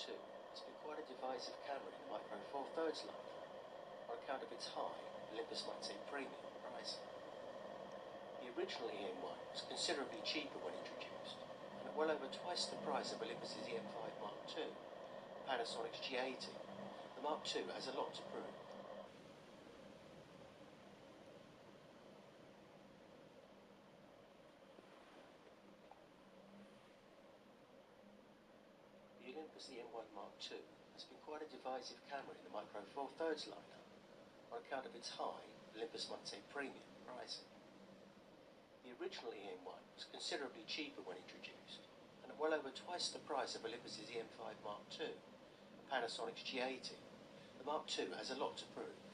II has been quite a divisive camera in the Micro Four Thirds line on account of its high, Olympus might say premium, price. The original EM1 was considerably cheaper when introduced, and at well over twice the price of Olympus's EM5 Mark II, Panasonic's G80. The Mark II has a lot to prove. The Olympus EM1 Mark II has been quite a divisive camera in the Micro Four Thirds lineup on account of its high, Olympus might say premium, pricing. The original EM1 was considerably cheaper when introduced, and at well over twice the price of Olympus's EM5 Mark II, and Panasonic's G80. The Mark II has a lot to prove.